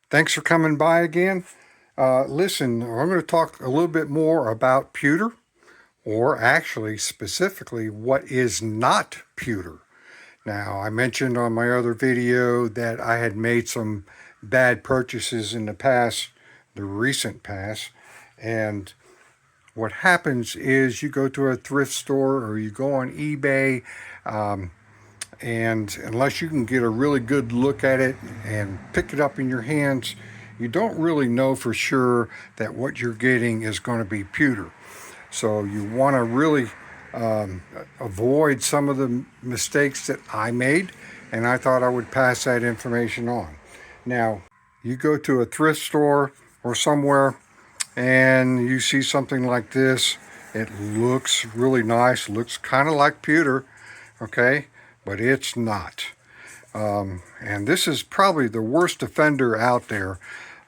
Thanks for coming by again. Listen, I'm going to talk a little bit more about pewter, or actually specifically what is not pewter. Now, I mentioned on my other video that I had made some bad purchases in the past, the recent past, and what happens is you go to a thrift store or you go on eBay, and unless you can get a really good look at it and pick it up in your hands, you don't really know for sure that what you're getting is going to be pewter. So you want to really avoid some of the mistakes that I made, and I thought I would pass that information on. Now, you go to a thrift store or somewhere and you see something like this. It looks really nice, looks kind of like pewter, okay, but it's not. And this is probably the worst offender out there.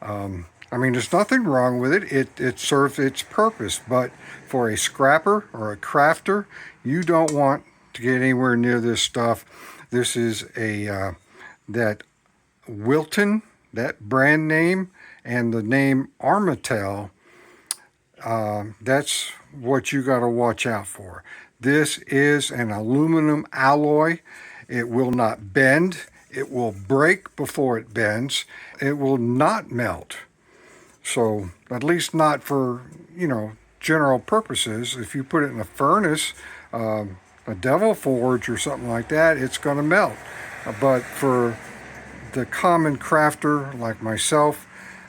I mean, there's nothing wrong with it. It serves its purpose, but for a scrapper or a crafter, you don't want to get anywhere near this stuff. This is that Wilton, that brand name, and the name Armatel. That's what you got to watch out for. This is an aluminum alloy. It will not bend. It will break before it bends. It will not melt. So, at least not for, general purposes. If you put it in a furnace, a devil forge or something like that, it's going to melt. But for the common crafter like myself,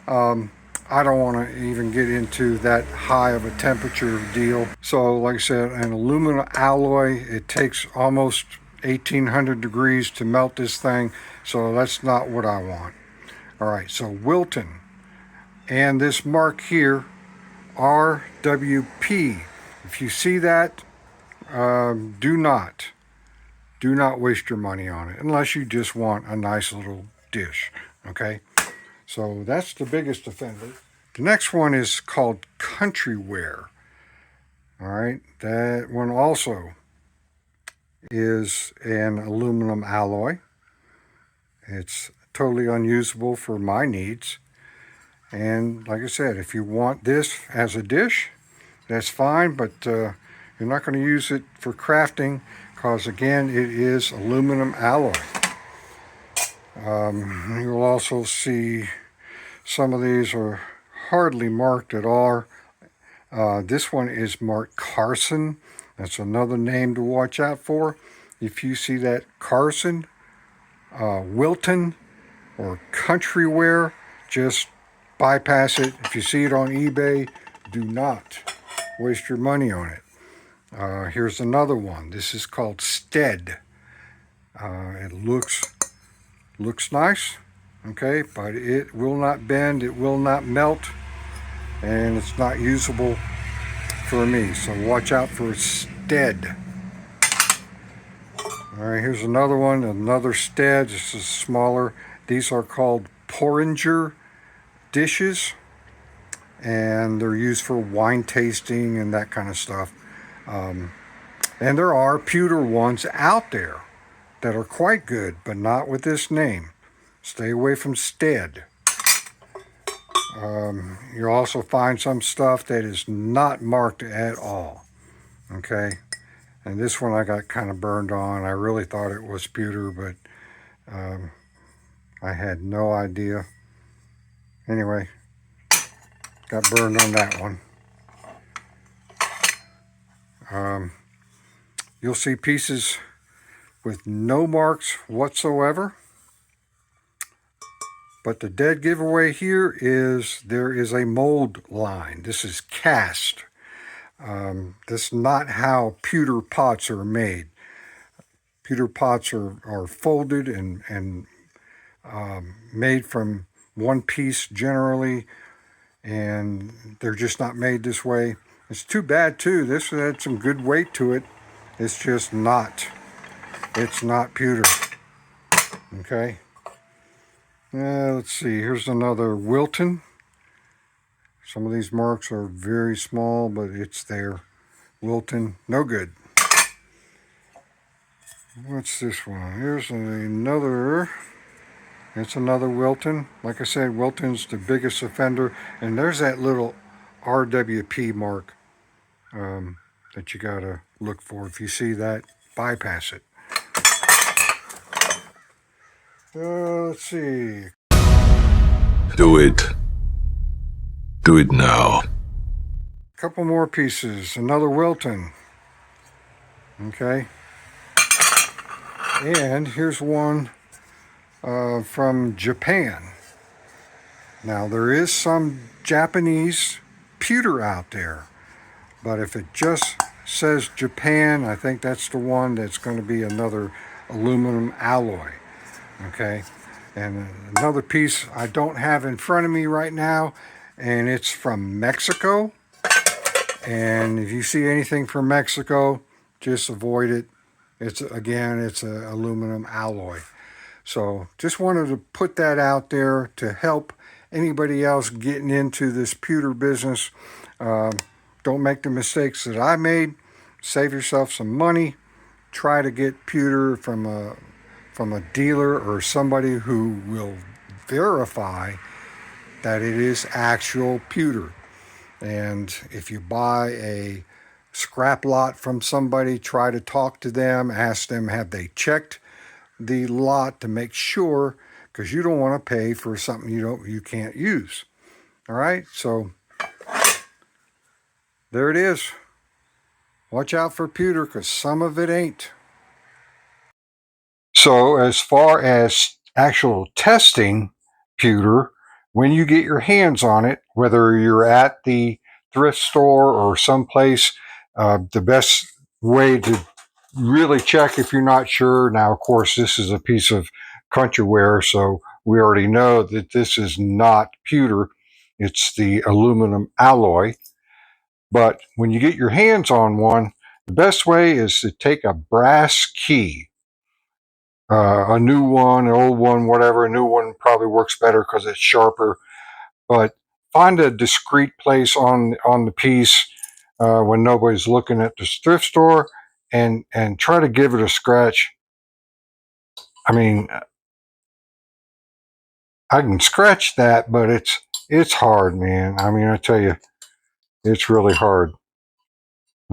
I don't want to even get into that high of a temperature deal. So like I said, an aluminum alloy, it takes almost 1800 degrees to melt this thing. So that's not what I want. All right, so Wilton. And this mark here, RWP. If you see that, do not waste your money on it unless you just want a nice little dish, okay? So that's the biggest offender. The next one is called Countryware. All right, that one also is an aluminum alloy. It's totally unusable for my needs. And like I said, if you want this as a dish, that's fine, but you're not going to use it for crafting because, again, it is aluminum alloy. You'll also see some of these are hardly marked at all. This one is marked Carson. That's another name to watch out for. If you see that Carson, Wilton, or Countryware, just bypass it. If you see it on eBay, do not waste your money on it. Here's another one. This is called Stead. It looks nice, okay, but it will not bend, it will not melt, and it's not usable for me. So watch out for Stead. All right, here's another one, another Stead. This is smaller. These are called porringer dishes, and they're used for wine tasting and that kind of stuff. And there are pewter ones out there that are quite good, but not with this name. Stay away from Stead. You'll also find some stuff that is not marked at all. Okay, and this one I got kind of burned on. I really thought it was pewter, but I had no idea. Anyway, got burned on that one. You'll see pieces with no marks whatsoever. But the dead giveaway here is there is a mold line. This is cast. This is not how pewter pots are made. Pewter pots are folded and made from one piece generally, and they're just not made this way. It's too bad too. This had some good weight to it. It's just not. It's not pewter. Okay. Let's see. Here's another Wilton. Some of these marks are very small, but it's there. Wilton, no good. What's this one? Here's another It's another Wilton. Like I said, Wilton's the biggest offender, and there's that little RWP mark that you gotta look for. If you see that, bypass it. Let's see. Do it. Do it now. A couple more pieces. Another Wilton. Okay. And here's one from Japan. Now, there is some Japanese pewter out there, but if it just says Japan, I think that's the one that's going to be another aluminum alloy. Okay. And another piece I don't have in front of me right now, and it's from Mexico. And if you see anything from Mexico, just avoid it. It's an aluminum alloy. So just wanted to put that out there to help anybody else getting into this pewter business. Don't make the mistakes that I made. Save yourself some money. Try to get pewter from a dealer or somebody who will verify that it is actual pewter. And if you buy a scrap lot from somebody, try to talk to them, ask them, have they checked the lot to make sure, because you don't want to pay for something you can't use. All right, so there it is. Watch out for pewter, because some of it ain't. So as far as actual testing pewter, when you get your hands on it, whether you're at the thrift store or someplace, the best way to really check if you're not sure. Now, of course, this is a piece of countryware, so we already know that this is not pewter. It's the aluminum alloy. But when you get your hands on one, the best way is to take a brass key, a new one, an old one, whatever. A new one probably works better because it's sharper. But find a discreet place on the piece when nobody's looking at the thrift store, and try to give it a scratch. I mean, I can scratch that, but it's hard, man. I mean, I tell you, it's really hard.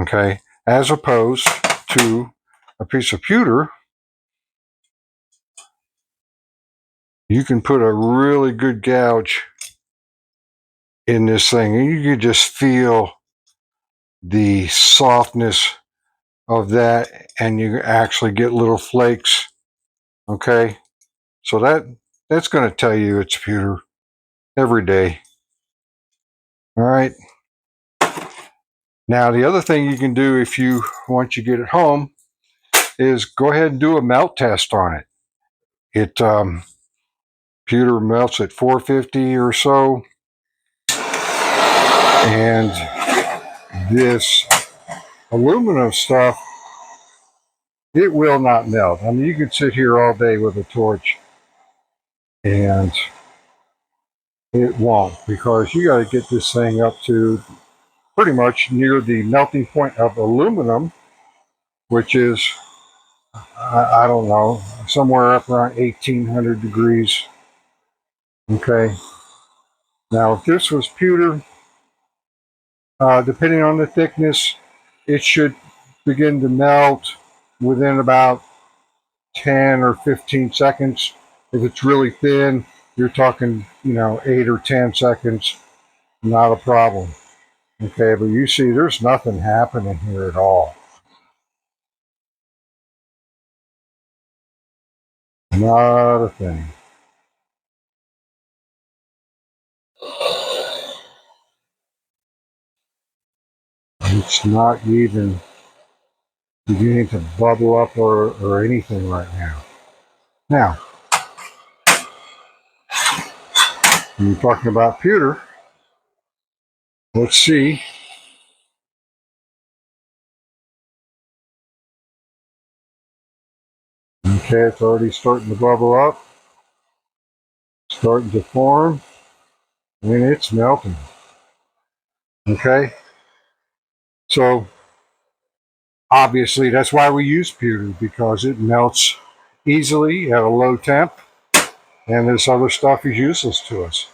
Okay, as opposed to a piece of pewter, you can put a really good gouge in this thing, and you can just feel the softness of that, and you actually get little flakes. Okay, so that's going to tell you it's pewter every day. All right. Now the other thing you can do if you once you get it home is go ahead and do a melt test on it. It pewter melts at 450 or so, and this aluminum stuff, it will not melt. I mean, you can sit here all day with a torch and it won't, because you got to get this thing up to pretty much near the melting point of aluminum, which is, I don't know, somewhere up around 1800 degrees. Okay. Now, if this was pewter, depending on the thickness, it should begin to melt within about 10 or 15 seconds. If it's really thin, you're talking, 8 or 10 seconds, not a problem. Okay, but you see, there's nothing happening here at all. Not a thing. It's not even beginning to bubble up or anything right now. Now, when you're talking about pewter, let's see. Okay, it's already starting to bubble up, starting to form, and it's melting. Okay, so obviously that's why we use pewter, because it melts easily at a low temp, and this other stuff is useless to us.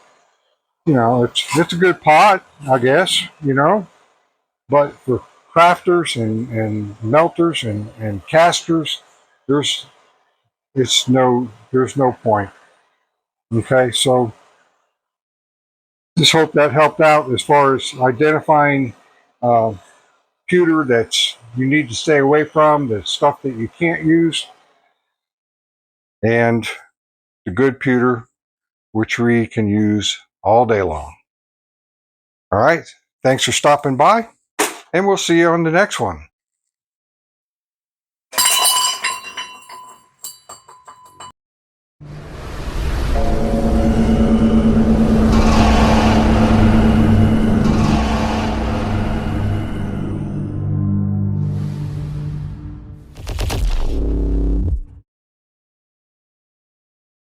It's a good pot, I guess, but for crafters and melters and casters, there's there's no point. Okay, so just hope that helped out as far as identifying uh, pewter that's you need to stay away from, the stuff that you can't use, and the good pewter which we can use all day long. All right, thanks for stopping by, and we'll see you on the next one.